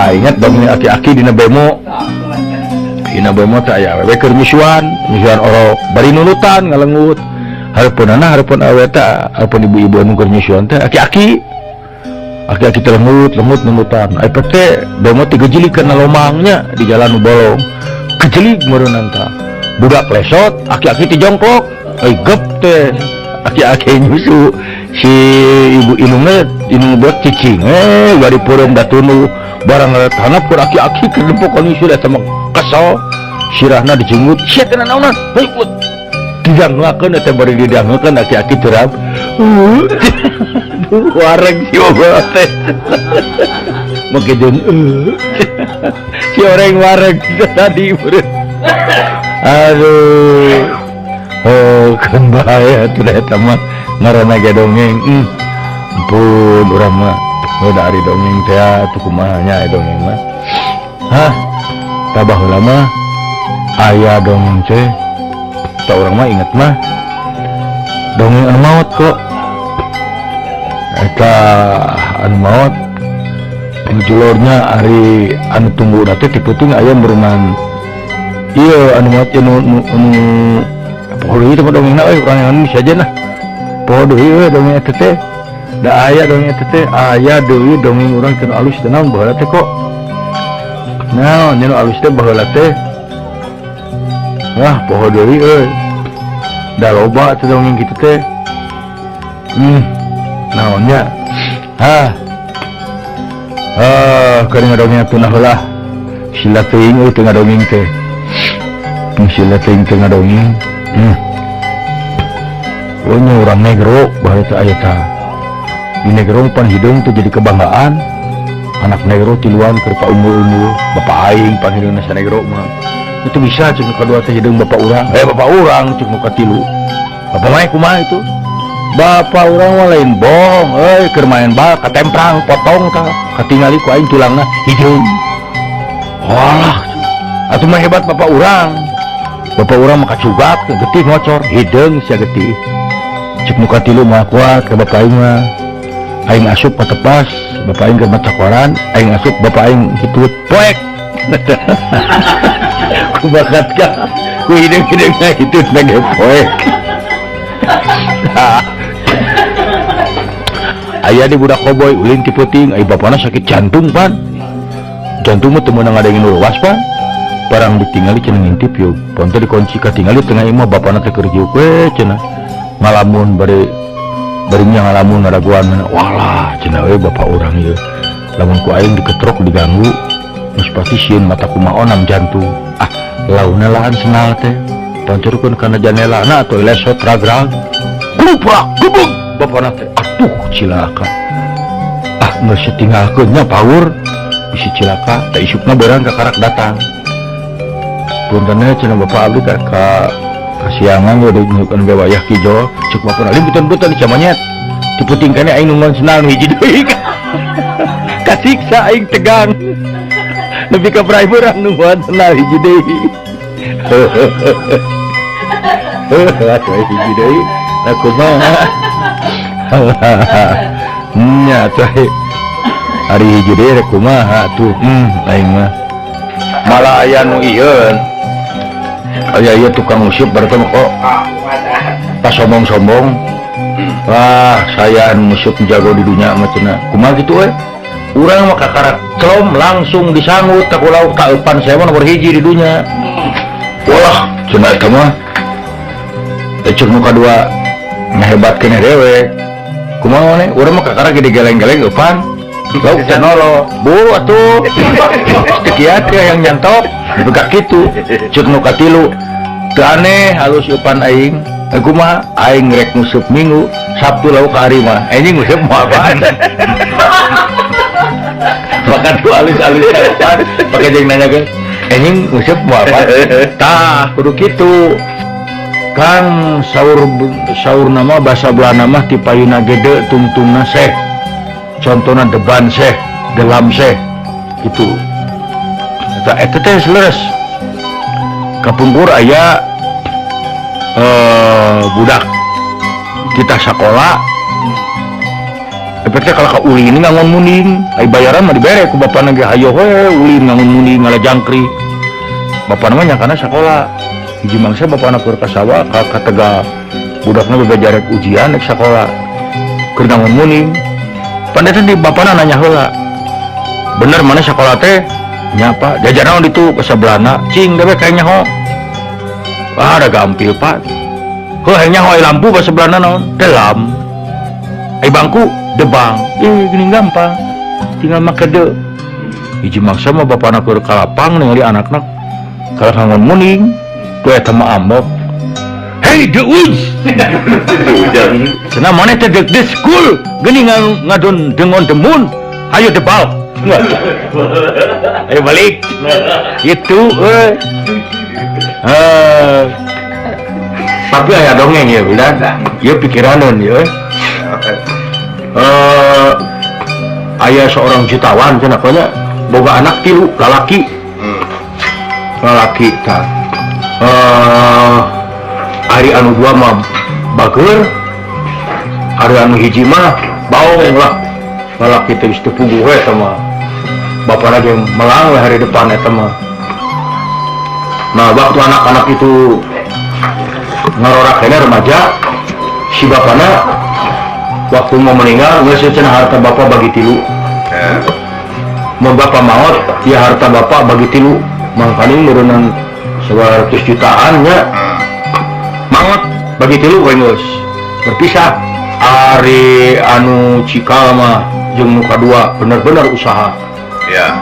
tak ingat dong aki-aki dina bemo teh aya awewe keur misuhan oro bari nunutan ngalengut harepeunana harepeun awewe teh harepeun ibu-ibu anu keur misuhan teh aki-aki teh lengut nunutan ai teh bemo teh gejelig kana lomangnya di jalan nu bolong gejelig meureunna tah budak lesot aki-aki teh jongklok ai gep teh aki-aki nyusu si ibu inungnya buat cicing gari purung datunu barang hanap kur aki-aki keur lempok nyusu eta mah kesel sirahna dicengut sia teh naonan heuh didangukeun eta bari didangukeun aki-aki terap wareg si ogo teh make deun si orang wareg tadi beureut aduh kan bahaya tuh eta mah ngaranna ge dongeng ampun urang mah udah ari dongeng teh atuh kumaha nya dongeng mah tabah heula mah aya dongeng teh ta urang mah inget mah dongeng anu maot kok eta anu maot julurnya ari anu tunggu teh tipe-tipe aya berenang iya anu maot anu poho itu mah dongengna euy urang anu saja nah poho deui dongeng eta teh da aya dongeng eta teh aya deui dongeng urang teu alus teh naon baheula teh kok naon nya alus teh baheula teh wah poho deui euy da loba teh dongeng kitu teh naonnya keur ngadongeng atuh nah heula sila teuing euy teu ngadongeng teh sila teuing teu ngadongeng nya urang negro baheula teh aya tah di negro pan hidung tuh jadi kebanggaan anak negro tiluan keur paunggul-unggul bapak aing pan hidungna sa negro mah itu bisa cek nu kadua teh hidung bapak urang bapak urang cek nu katilu bapak mah kumaha itu bapak urang mah lain bohong keur main bal katemprang potong tah katingali ku aing tulangna hidung walah atuh mah hebat bapak urang mah kacugat getih ngocor hidung sia getih cek nu katilu mah kuat ka bapak aing mah aing asup patepas bapak aing keur macakoran aing asup bapak aing hitut poek ku bakat ka ku hidung-hidungna hitut nage poek aya di budak koboy ulin ti peuting ai bapana sakit jantung pan jantung mah teu meunang ngadengin luas pan barang ditinggali cenah ngintip yeuh ponto dikunci katingali tengah imah bapana teh keur jiuk we cenah ngalamun bari nya ngalamun ngaraguan walah cenah we bapak urang ieu lamun ku aing diketrok diganggu geus pasti sieun mata kumaha onam jantung launa lahan senal teh pancerkeun kana janelana atuh lesot ragrag gubrak gebeg bapana teh atuh cilaka geus tinggalkeun nya paur bisi cilaka teh isupna beurang ka karak datang puntenna cenah bapak abdi ka kasiangan we dinyukeun ge wayah kijol cek bapak alim beton-beton camanyet ti puting kana aing nungguan senal hiji deui kasiksa aing tegang nepi ka prai beurang nungguan senal hiji deui hiji deui nah kumaha nya teh ari hiji deui rek kumaha tuh aing mah malah aya nu ieun aya ieu tukang usip berarti kok pas sombong-sombong wah saya anu musip jago di dunia mah cenah kumaha kitu we urang mah kakarak celom langsung disangut ka lauk taeupan saya mah nomor hiji di dunia walah cenah eta mah cek nu kadua ngahebatkeun dewe kumaha we urang mah kakarak gede geleng-geleng eupan lauk teh nolo bu atuh sekiat ya yang nyantok buka kitu cek nu katilu teu aneh halus eupan aing aku mah aing rek nguseup minggu Sabtu lauk ka ari mah anjing nguseup moal apaan makan tu alus-alus eupan pake jeung nanyakeun anjing nguseup moal apaan tah kudu kitu kan saur nama bahasa Belanda mah ti payuna gede tungtungna seh contohna deban seh gelam seh gitu eta teh leres kapungkur aya budak kita sekolah tepatnya kalau ka ulin ngangon muning ai bayaran mah dibere ku bapana ge hayo we ulin ngangon muning ngala jangkrik bapana mah nyakana sakola hiji mangsa bapana keur ka sawah ka tega budakna bebejarek ujian nek sakola keur ngangon muning pandai di bapana nanya heula bener mana sakola teh nya Pak jajan naon ditu ka sabelahna cing da kayaknya ho ada gampil Pak heuh nya ho lampu ka sabelahna naon dalam bangku debang gini gampang tinggal make de hiji maksa mah bapana keur kalapang ningali anakna kalau ngangon muning tuh eta mah ambok hey the woods cenah maneh teh dek di school geuning ngadon dengon demun ayo debal ayo balik gitu tapi aya dongeng ya udah ieu pikiraneun ya ayah seorang jutawan cenah nya boga anak 3 lalaki tak hari anu 2 mah bageur hari anu hiji mah baong lah lalaki teh geus teu puguh we eta mah bapana ge melang we hari depan eta mah nah waktu anak-anak itu ngarorakena remaja si bapana waktu mau meninggal geus cenah harta bapak bagi 3 mau bapak maot ya harta bapak bagi 3 mangkaning meureunan 100 jutaan nya maot bagi 3 we geus berpisah ari anu cikal mah jeung nu kadua bener-bener usaha ya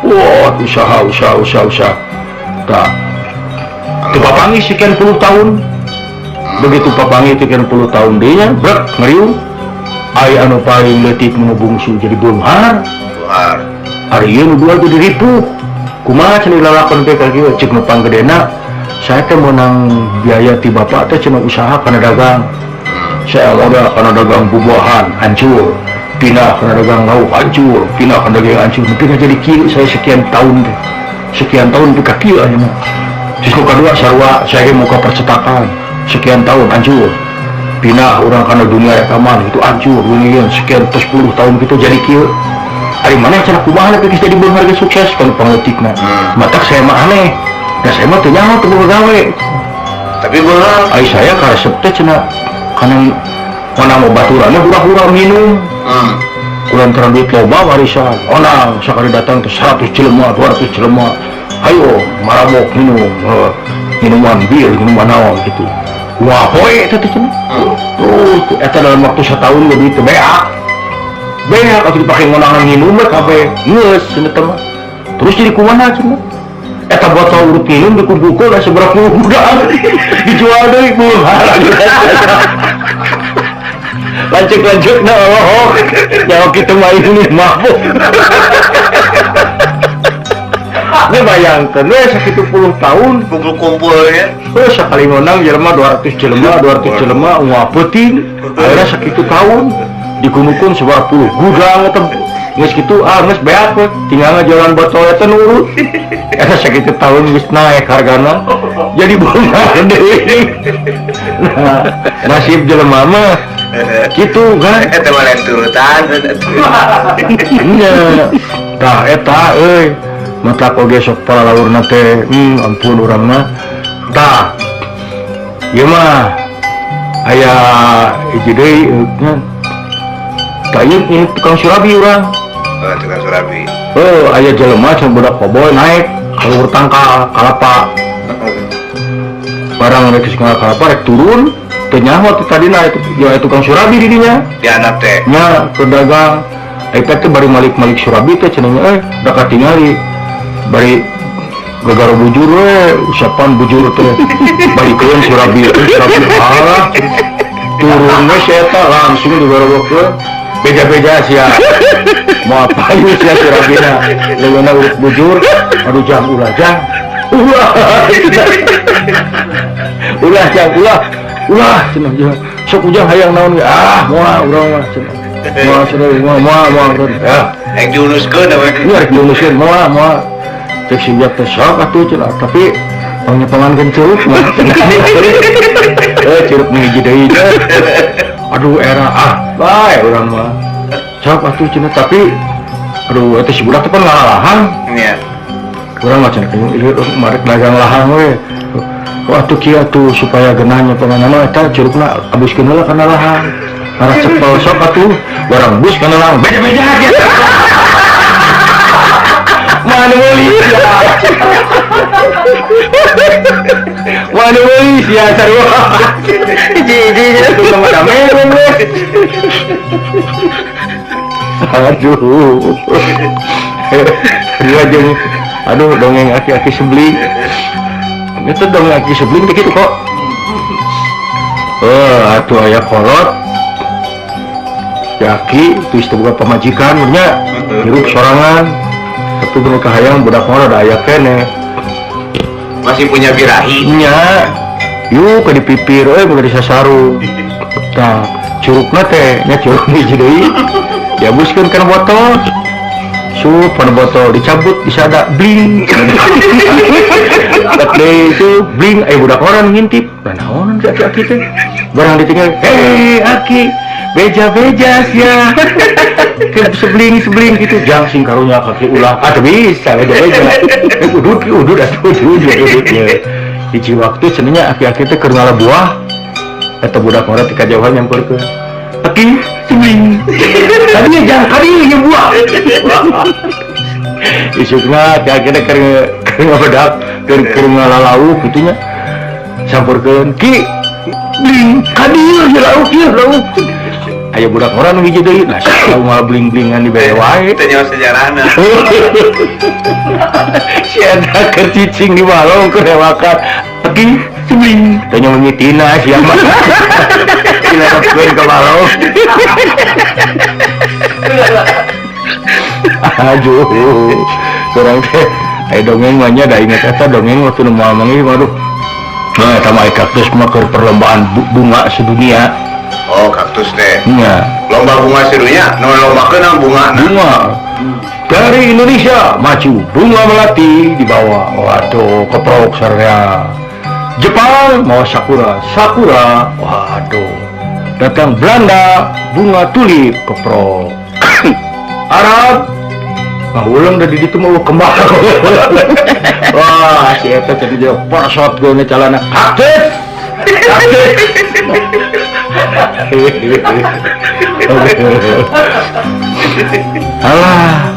wah usaha tah teu papangi sekian puluh tahun begitu papangi sekian puluh tahun deui nya brek ngeriung ai anu paling leutik nu bungsu jadi beunghar ari ieu nu dua jadi ripuh kumaha cenah lalakon teh ka kieu ceuk nu panggedena saya teh meunang biaya ti bapak teh cenah usaha kana dagang saya modal kana dagang bubuahan hancur pindah kana dagang lauk hancur pindah kana dagang hancur pindah jadi kieu saya sekian tahun ka kieu ayeuna terus nu kadua sarua saya muka percetakan sekian tahun hancur pindah orang karena dunia rekaman itu hancur dunia sekian 10 tahun gitu jadi kieu ari maneh cenah kumaha geus jadi beunghar ge sukses kan pangeutikna matak saya mah aneh da saya mah teu nyaho teu gawe tapi beunghar ai saya karesep teh cenah kana mana mau baturanna hura-hura minum kulantaran duit loba warisan onang sakali datang teh 100 jelema 200 jelema ayo marabok minum minuman bir minuman naon gitu wah hoy eta teh cenah eta dalam waktu setahun lebih teu beak atuh dipake ngonangan minum we kabeh geus cenah teh mah terus jadi kumaha cenah eta botol urut minum dikumpulkeun da seberapa budak dijual deui beunghar lanjut-lanjutna Allah nyawa kitu mah ini mabuk ini bayangkan we sakitu puluh tahun kumpul-kumpul ya sakali ngonang jelema 200 jelema nguapetin akhirnya sakitu tahun digunukeun 10 gudang eta geus kitu geus beak we tinggal ngajualan botol eta nurut eta sakitu tahun geus naek hargana jadi beunghar deui nah nasib jelema mah kitu kan eta mah lain turutan nya tah eta euy mata koge sok para laurna teh ampun urang mah tah ieu mah aya hiji deui nya tah ini tukang surabi urang tukang surabi aya jelema can budak koboy naik kalau tangka kalapa barang rek sing kalapa rek turun teu nyaho tadi na itu ya tukang surabi di dinya di anak teh nya pedagang eta teh bari malik surabi teh cenah da katingali bari gegara bujur we usapan bujur teh balikeun surabi turun we eta langsung digarobokkeun beja-beja sia mau apa ieu sia surabina leunna urut bujur aduh jam ulah cenah sok ujang hayang naon ge moal urang mah cenah moal cenah moal yang diunuskeun we rek diunuskeun moal cek siap teh sok atuh cenah tapi pangankeun ceuk mah ceuk ngiji deui aduh era bae urang mah sok atuh cenah tapi aduh eta si budak teh kan ngalahan. Iya. Urang mah cenah ieu marek dagang lahang we. Oh atuh kieu atuh supaya geunahnya pemana eta curugna abuskeun heula kana lahang. Karena cepel sok atuh barang bus kana lahang beja-beja gitu. Mana meuli ya. Mana meuli sia sarua. Jiji itu sama kamera we. Aduh. Aduh dongeng aki-aki sebling. Itu dongeng aki sebling begitu kok. Atuh aya kolot. Aki terus buka pamajikan nya hirup sorangan. Satu bener kahayang budak mah ada aya kene. Masih punya birahi. Nya. Yuk ke dipipir mun di sasaru. Tah, curugna teh nya curug hiji deui. Diabuskeun kana botol. Sup pada botol dicabut bisa ada bling. Tapi itu bling budak orang ngintip. Nah naon aki-aki teh. Barang ditinggal, aki beja-beja sia. Sebling gitu jang sing karunya kaki ulah. Ah bisa beja-beja. Udud atuh udud. Hiji waktu cenanya aki-aki teh keur ngala buah. Eta budak orang ti kajauhan nyamperkeun. Aki sebling. Tadi jangan kali yang buah. Isukna aki-aki teh keur ngabedak, keur ngalalau gitunya. Sampurkeun ki bling kadieu ieu lauk. Aya budak orang nu hiji deui, nah salau malah bling-blingan di bere wae. Teu nyawa sejarahna. Si eta keur cicing di balong keur hewakan. Aki sebling, teu nyawa ngitina sia mah. Dilepkeun ka balong. Aduh. Kurang teh dongeng mah nya da inget eta dongeng waktu nu moal manggih aduh. Nah, eta mah kaktus mah keur perlombaan bunga sedunia. Oh, kaktus teh. Nya. Lomba bunga sedunia, nu lombakeun bunga. Bunga. Dari Indonesia maju bunga melati di bawah. Waduh, keprok sarea. Jepang mau sakura. Waduh. Datang Belanda bunga tulip keprok. Arab ulang dari itu mau kembang. Wah, si eta tadi dia parasot gue calana kaktus. Alah.